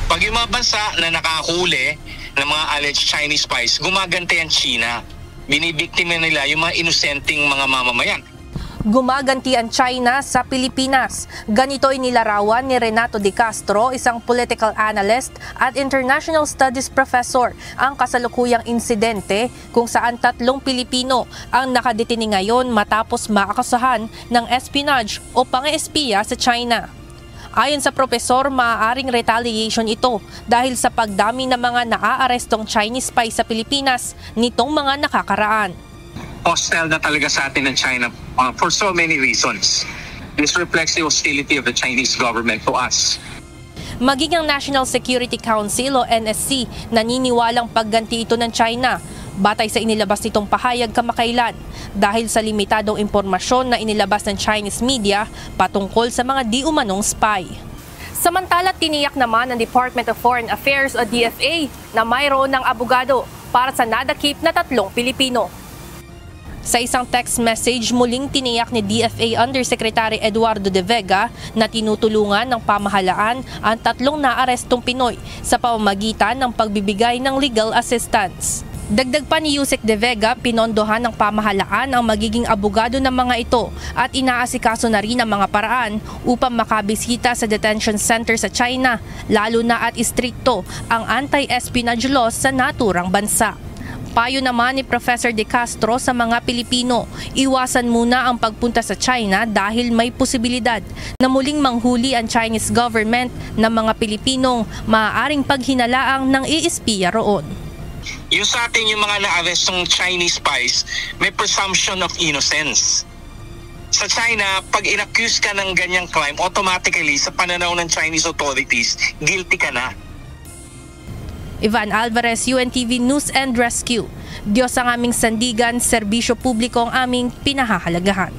Pag yung mga bansa na nakahuli ng mga alleged Chinese spies, gumaganti ang China. Binibiktima nila yung mga inosenteng mga mamamayan. Gumaganti ang China sa Pilipinas. Ganito inilarawan ni Renato De Castro, isang political analyst at international studies professor, ang kasalukuyang insidente kung saan 3 Pilipino ang nakadetini ngayon matapos maakasahan ng espionage o pang-espiya sa China. Ayon sa profesor, maaaring retaliation ito dahil sa pagdami ng mga naaarestong Chinese spy sa Pilipinas nitong mga nakakaraan. Hostile na talaga sa atin ng China for so many reasons. This reflects the hostility of the Chinese government to us. Maging ang National Security Council o NSC naniniwalang pagganti ito ng China batay sa inilabas nitong pahayag kamakailan dahil sa limitadong impormasyon na inilabas ng Chinese media patungkol sa mga di umanong spy. Samantala, tiniyak naman ng Department of Foreign Affairs o DFA na mayroon ng abogado para sa nadakip na 3 Pilipino. Sa isang text message, muling tiniyak ni DFA Undersecretary Eduardo De Vega na tinutulungan ng pamahalaan ang 3 naarestong Pinoy sa pamamagitan ng pagbibigay ng legal assistance. Dagdag pa ni Yusek De Vega, pinondohan ng pamahalaan ang magiging abogado ng mga ito at inaasikaso na rin ang mga paraan upang makabisita sa detention center sa China, lalo na at istrikto ang anti-espionage laws sa naturang bansa. Payo naman ni Professor De Castro sa mga Pilipino, iwasan muna ang pagpunta sa China dahil may posibilidad na muling manghuli ang Chinese government ng mga Pilipinong maaaring paghinalaang ng iispiya roon. Yung sa atin yung mga na-arrestong Chinese spies, may presumption of innocence. Sa China, pag inaccuse ka ng ganyang crime, automatically sa pananaw ng Chinese authorities, guilty ka na. Ivan Alvarez, UNTV News and Rescue. Diyos ang aming sandigan, serbisyo publiko ang aming pinahahalagahan.